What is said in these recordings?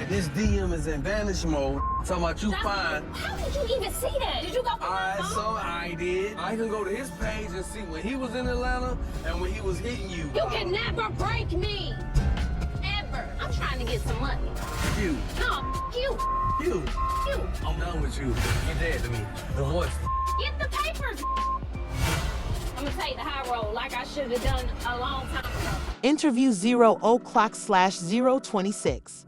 that this DM is in vanish mode. Talking about you fine. How did you even see that? Did you go? Alright, so I did. I can go to his page and see when he was in Atlanta and when he was hitting you. You can never break me. Ever. I'm trying to get some money. You. No, you. You. You. I'm done with you. You're dead to me. Divorce. Get the papers. I'm gonna take the high road like I should have done a long time ago. Interview 0:00/026.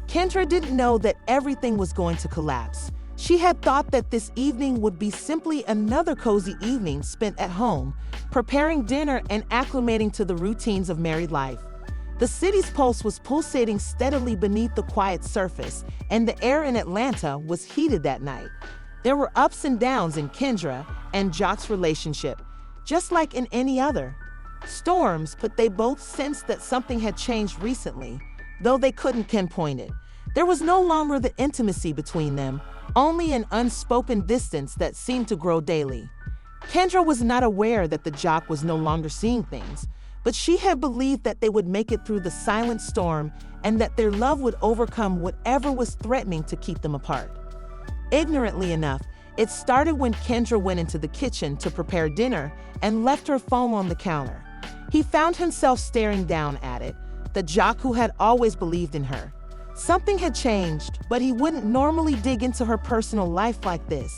Kendra didn't know that everything was going to collapse. She had thought that this evening would be simply another cozy evening spent at home, preparing dinner and acclimating to the routines of married life. The city's pulse was pulsating steadily beneath the quiet surface, and the air in Atlanta was heated that night. There were ups and downs in Kendra and Joc's relationship, just like in any other. Storms, but they both sensed that something had changed recently, though they couldn't pinpoint it. There was no longer the intimacy between them, only an unspoken distance that seemed to grow daily. Kendra was not aware that the Joc was no longer seeing things, but she had believed that they would make it through the silent storm and that their love would overcome whatever was threatening to keep them apart. Ignorantly enough, it started when Kendra went into the kitchen to prepare dinner and left her phone on the counter. He found himself staring down at it, the Joc who had always believed in her. Something had changed, but he wouldn't normally dig into her personal life like this.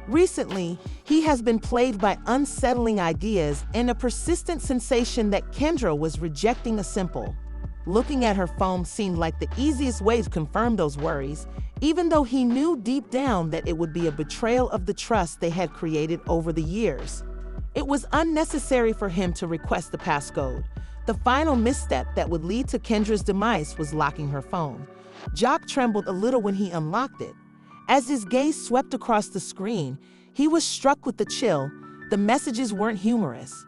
Recently, he has been plagued by unsettling ideas and a persistent sensation that Kendra was rejecting a simple. Looking at her phone seemed like the easiest way to confirm those worries, even though he knew deep down that it would be a betrayal of the trust they had created over the years. It was unnecessary for him to request the passcode. The final misstep that would lead to Kendra's demise was locking her phone. Joc trembled a little when he unlocked it. As his gaze swept across the screen, he was struck with the chill. The messages weren't humorous.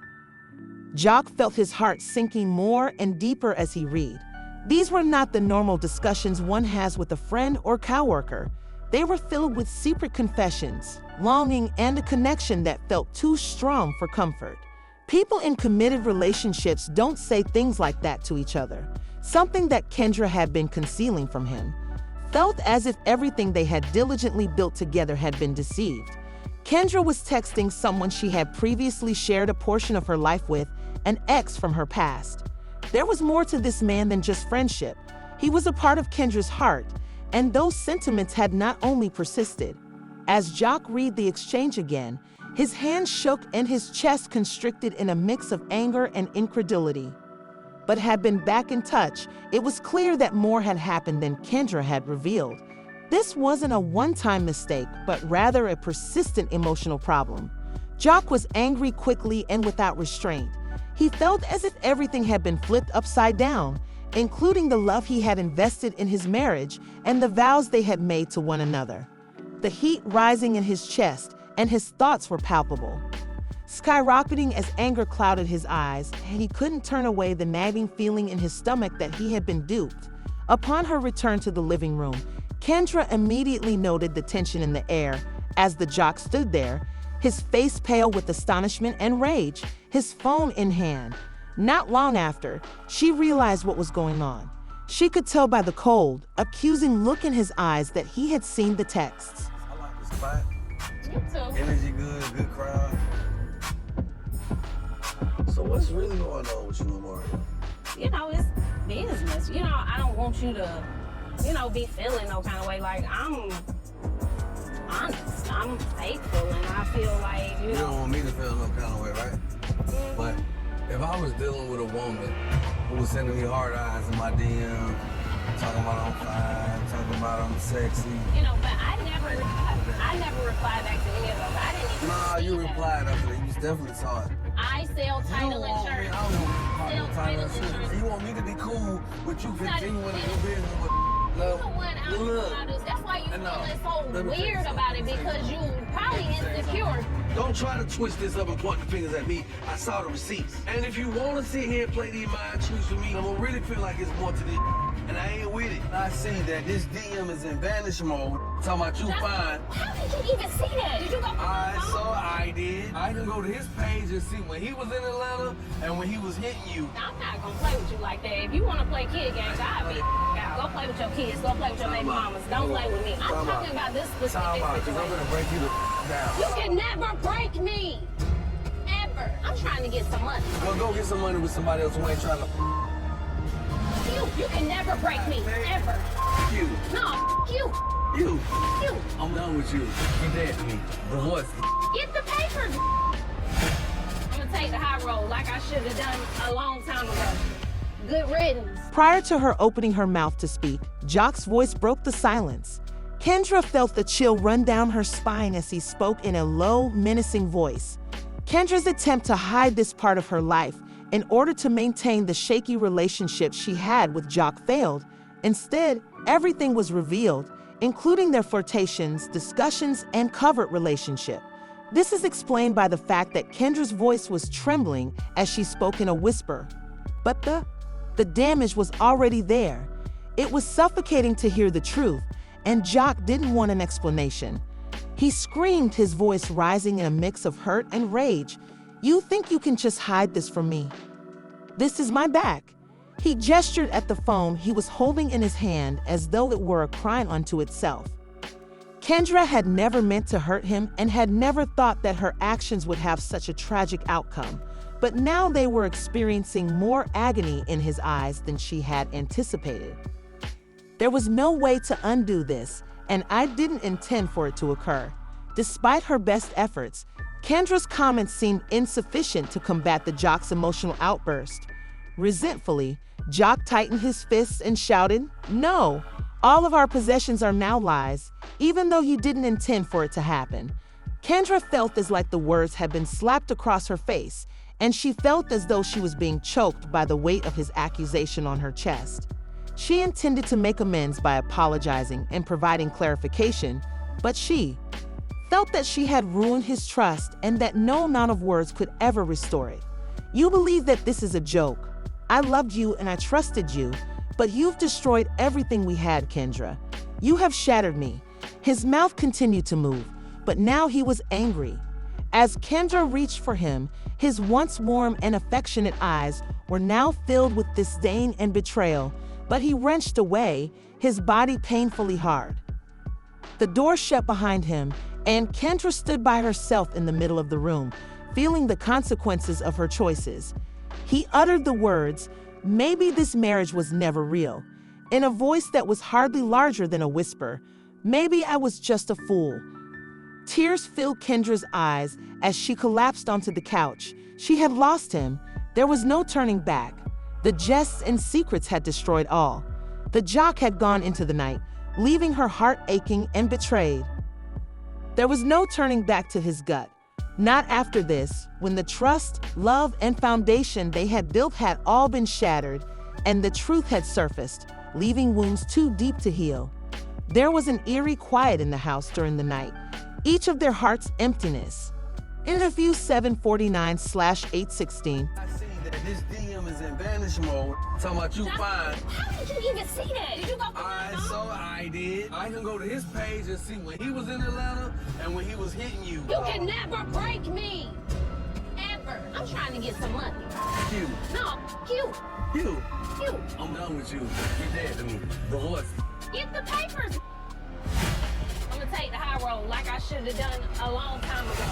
Joc felt his heart sinking more and deeper as he read. These were not the normal discussions one has with a friend or coworker. They were filled with secret confessions, longing, and a connection that felt too strong for comfort. People in committed relationships don't say things like that to each other. Something that Kendra had been concealing from him. Felt as if everything they had diligently built together had been deceived. Kendra was texting someone she had previously shared a portion of her life with, an ex from her past. There was more to this man than just friendship. He was a part of Kendra's heart, and those sentiments had not only persisted. As Joc read the exchange again, his hands shook and his chest constricted in a mix of anger and incredulity. But had been back in touch, it was clear that more had happened than Kendra had revealed. This wasn't a one-time mistake, but rather a persistent emotional problem. Joc was angry quickly and without restraint. He felt as if everything had been flipped upside down, including the love he had invested in his marriage and the vows they had made to one another. The heat rising in his chest, and his thoughts were palpable. Skyrocketing as anger clouded his eyes, and he couldn't turn away the nagging feeling in his stomach that he had been duped. Upon her return to the living room, Kendra immediately noted the tension in the air as the Joc stood there, his face pale with astonishment and rage, his phone in hand. Not long after, she realized what was going on. She could tell by the cold, accusing look in his eyes that he had seen the texts. I like the spot. You too. Energy good, good crowd. So what's really going on with you and Mario? You know, it's business. You know, I don't want you to, be feeling no kind of way. Like, I'm honest. I'm faithful, and I feel like, You don't want me to feel no kind of way, right? But if I was dealing with a woman who was sending me hard eyes in my DM, talking about I'm fine, talking about I'm sexy. But I never replied back to any of those. I didn't even Nah, see you that. replied after that. You definitely saw it. I sell You title don't want me, insurance. I don't want to Sell be part title of title insurance. insurance. You want me to be cool with you continuing to do business with You love. the one out about this. That's why you No. feeling so Let me tell you weird something. about it, because you probably insecure. Don't try to twist this up and point the fingers at me. I saw the receipts. And if you want to sit here and play these mind tricks with me, I'm going to really feel like it's more to this. And I ain't with it. I see that this DM is in vanish mode. Talking about you fine. How did you even see that? Did you go? Alright, so I did. I can go to his page and see when he was in Atlanta and when he was hitting you. I'm not gonna play with you like that. If you want to play kid games, I'll be out. Go play with your kids. Go play with your baby mamas. Don't play with me. I'm talking about this specific situation. I'm gonna break you the down. You can never break me. Ever. I'm trying to get some money. Well, go get some money with somebody else who ain't trying to. You can never break me. Ever. You. No, you. You. You. I'm done with you. You dead to me. Divorce. Get the papers. I'm gonna take the high road like I should have done a long time ago. Good riddance. Prior to her opening her mouth to speak, Joc's voice broke the silence. Kendra felt the chill run down her spine as he spoke in a low, menacing voice. Kendra's attempt to hide this part of her life in order to maintain the shaky relationship she had with Joc failed. Instead, everything was revealed, including their flirtations, discussions, and covert relationship. This is explained by the fact that Kendra's voice was trembling as she spoke in a whisper. But the damage was already there. It was suffocating to hear the truth, and Joc didn't want an explanation. He screamed, his voice rising in a mix of hurt and rage. "You think you can just hide this from me? This is my back." He gestured at the phone he was holding in his hand as though it were a crime unto itself. Kendra had never meant to hurt him and had never thought that her actions would have such a tragic outcome. But now they were experiencing more agony in his eyes than she had anticipated. There was no way to undo this, and I didn't intend for it to occur. Despite her best efforts, Kendra's comments seemed insufficient to combat the Joc's emotional outburst. Resentfully, Joc tightened his fists and shouted, "No, all of our possessions are now lies, even though you didn't intend for it to happen." Kendra felt as like the words had been slapped across her face, and she felt as though she was being choked by the weight of his accusation on her chest. She intended to make amends by apologizing and providing clarification, but she felt that she had ruined his trust and that no amount of words could ever restore it. "You believe that this is a joke. I loved you and I trusted you, but you've destroyed everything we had, Kendra. You have shattered me." His mouth continued to move, but now he was angry. As Kendra reached for him, his once warm and affectionate eyes were now filled with disdain and betrayal, but he wrenched away, his body painfully hard. The door shut behind him, and Kendra stood by herself in the middle of the room, feeling the consequences of her choices. He uttered the words, "Maybe this marriage was never real," in a voice that was hardly larger than a whisper. "Maybe I was just a fool." Tears filled Kendra's eyes as she collapsed onto the couch. She had lost him. There was no turning back. The jests and secrets had destroyed all. The Joc had gone into the night, leaving her heart aching and betrayed. There was no turning back to his gut. Not after this, when the trust, love, and foundation they had built had all been shattered, and the truth had surfaced, leaving wounds too deep to heal. There was an eerie quiet in the house during the night, each of their hearts' emptiness. Interview 749/816. I see that this DM is in vanish mode. Talking about you fine. How did you even see that? Did you go through my Alright, phone? so I did. I can go to his page and see when he was in Atlanta and when he was hitting you. You can never break me. Ever. I'm trying to get some money. You. No, you. You. You. I'm done with you. You dead to me. Divorce. Get the papers. I'm gonna take the high road like I should have done a long time ago.